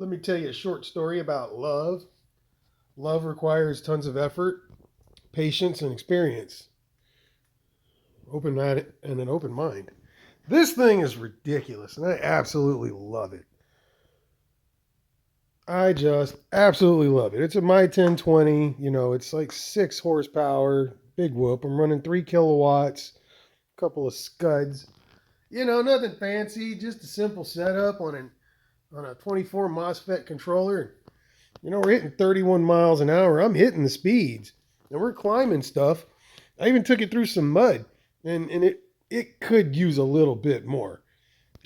Let me tell you a short story about love. Love requires tons of effort, patience, and experience. Open mind and an open mind. This thing is ridiculous, and I absolutely love it. I just absolutely love it. It's a My 1020. It's like 6 horsepower, big whoop. I'm running 3 kilowatts, a couple of scuds. Nothing fancy, just a simple setup on a 24 MOSFET controller. We're hitting 31 miles an hour. I'm hitting the speeds, and we're climbing stuff. I even took it through some mud, and it could use a little bit more.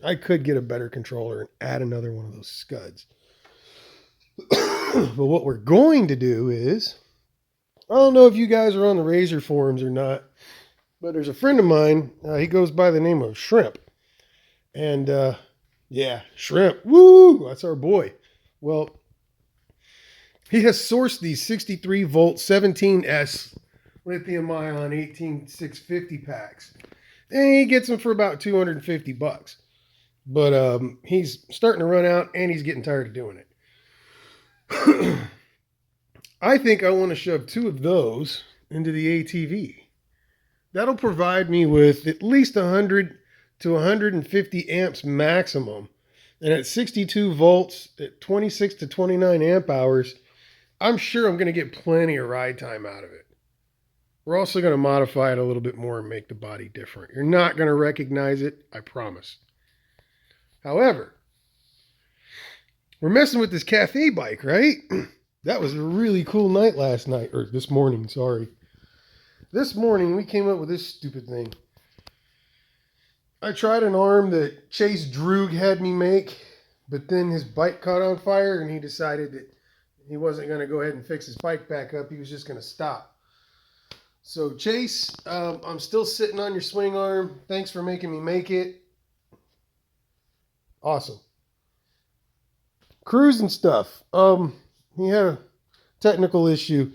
I could get a better controller and add another one of those scuds. But what we're going to do is, I don't know if you guys are on the Razor forums or not, but there's a friend of mine. He goes by the name of Shrimp. And yeah, Shrimp. Woo! That's our boy. Well, he has sourced these 63 volt 17S lithium ion 18650 packs. And he gets them for about $250. But he's starting to run out and he's getting tired of doing it. I think I want to shove 2 of those into the ATV. That'll provide me with at least 100 to 150 amps maximum. And at 62 volts, at 26 to 29 amp hours, I'm sure I'm going to get plenty of ride time out of it. We're also going to modify it a little bit more and make the body different. You're not going to recognize it, I promise. However, we're messing with this cafe bike, right? That was a really cool night last night, or this morning, sorry. This morning, we came up with this stupid thing. I tried an arm that Chase Droog had me make, but then his bike caught on fire and he decided that he wasn't going to go ahead and fix his bike back up. He was just going to stop. So Chase, I'm still sitting on your swing arm. Thanks for making me make it. Awesome. Cruising stuff. He had a technical issue.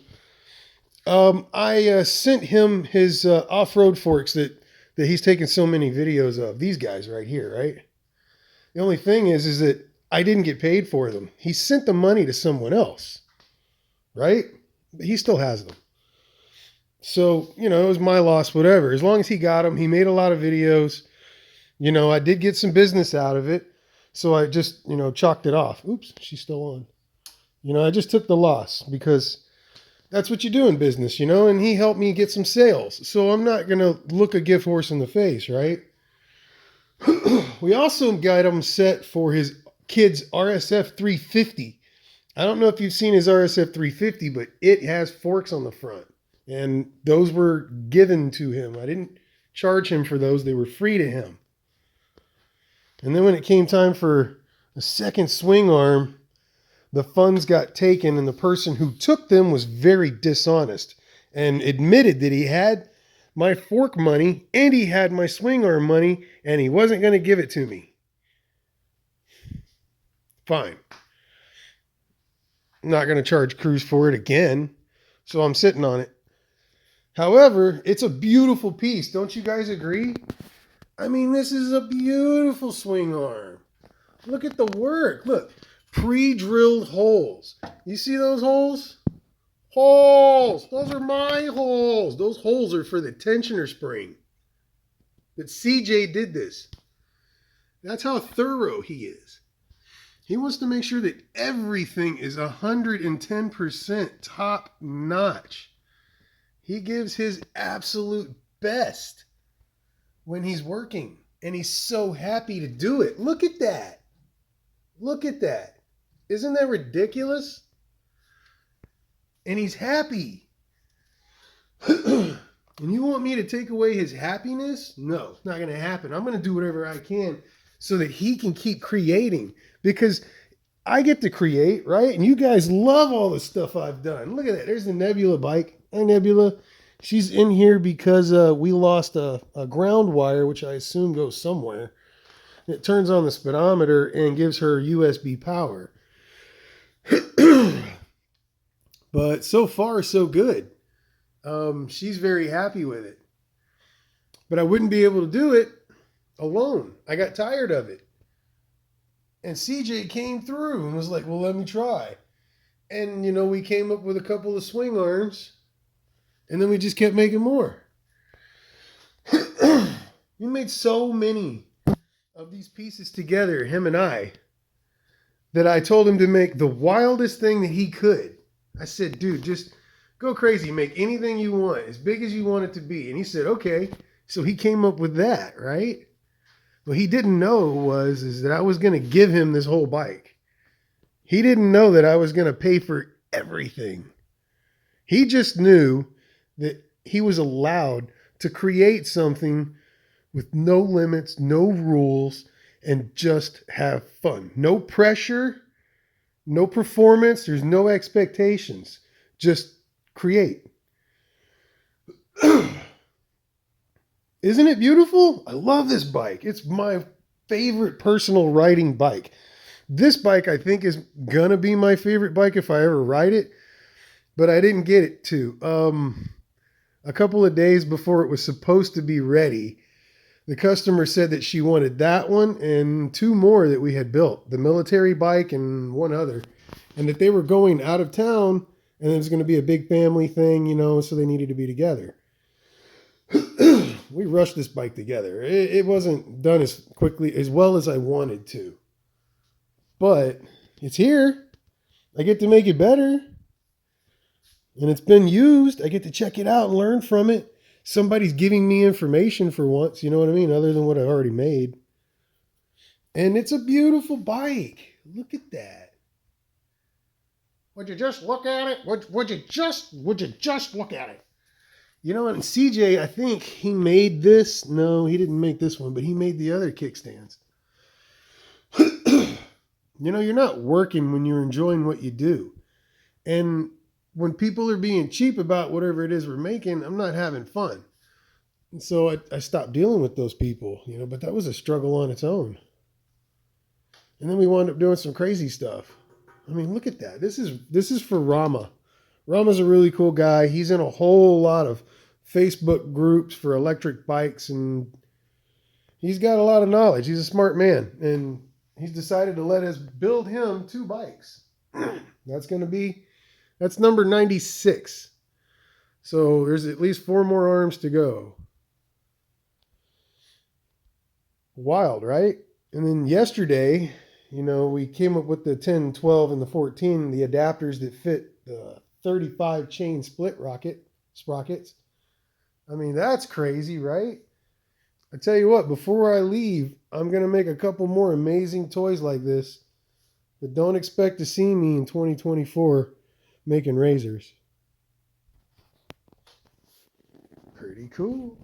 I sent him his off-road forks that he's taken so many videos of. These guys right here, right? The only thing is that I didn't get paid for them. He sent the money to someone else, right? But he still has them. So, it was my loss, whatever. As long as he got them, he made a lot of videos. I did get some business out of it. So I just, chalked it off. Oops, she's still on. I just took the loss because that's what you do in business, and he helped me get some sales. So I'm not going to look a gift horse in the face, right? We also got him set for his kid's RSF 350. I don't know if you've seen his RSF 350, but it has forks on the front. And those were given to him. I didn't charge him for those. They were free to him. And then when it came time for a second swing arm, the funds got taken, and the person who took them was very dishonest and admitted that he had my fork money and he had my swing arm money and he wasn't going to give it to me. Fine. I'm not going to charge Cruise for it again, so I'm sitting on it. However, it's a beautiful piece. Don't you guys agree? I mean, this is a beautiful swing arm. Look at the work. Look. Pre-drilled holes. You see those holes? Holes! Those are my holes. Those holes are for the tensioner spring. But CJ did this. That's how thorough he is. He wants to make sure that everything is 110% top notch. He gives his absolute best when he's working. And he's so happy to do it. Look at that. Look at that. Isn't that ridiculous? And he's happy. And you want me to take away his happiness? No, it's not going to happen. I'm going to do whatever I can so that he can keep creating. Because I get to create, right? And you guys love all the stuff I've done. Look at that. There's the Nebula bike. Hey, Nebula. She's in here because we lost a ground wire, which I assume goes somewhere. It turns on the speedometer and gives her USB power. But so far, so good. She's very happy with it. But I wouldn't be able to do it alone. I got tired of it. And CJ came through and was like, well, let me try. And, we came up with a couple of swing arms, and then we just kept making more. We made so many of these pieces together, him and I, that I told him to make the wildest thing that he could. I said, dude, just go crazy. Make anything you want, as big as you want it to be. And he said, okay. So he came up with that, right? What he didn't know is that I was going to give him this whole bike. He didn't know that I was going to pay for everything. He just knew that he was allowed to create something with no limits, no rules, and just have fun. No pressure, no performance, there's no expectations. Just create. Isn't it beautiful? I love this bike. It's my favorite personal riding bike. This bike, I think, is going to be my favorite bike if I ever ride it, but I didn't get it to. A couple of days before it was supposed to be ready, the customer said that she wanted that one and two more that we had built, the military bike and one other, and that they were going out of town and it was going to be a big family thing, so they needed to be together. We rushed this bike together. It wasn't done as quickly, as well as I wanted to. But it's here. I get to make it better. And it's been used. I get to check it out and learn from it. Somebody's giving me information for once, you know what I mean? Other than what I've already made. And it's a beautiful bike. Look at that. Would you just look at it? Would you just look at it? And CJ, I think he made this. No, he didn't make this one, but he made the other kickstands. You're not working when you're enjoying what you do. And when people are being cheap about whatever it is we're making, I'm not having fun. And so I stopped dealing with those people, but that was a struggle on its own. And then we wound up doing some crazy stuff. I mean, look at that. This is for Rama. Rama's a really cool guy. He's in a whole lot of Facebook groups for electric bikes, and he's got a lot of knowledge. He's a smart man, and he's decided to let us build him 2 bikes. That's number 96. So there's at least 4 more arms to go. Wild, right? And then yesterday, we came up with the 10, 12, and the 14, the adapters that fit the 35 chain split sprockets. I mean, that's crazy, right? I tell you what, before I leave, I'm going to make a couple more amazing toys like this, but don't expect to see me in 2024 making razors. Pretty cool.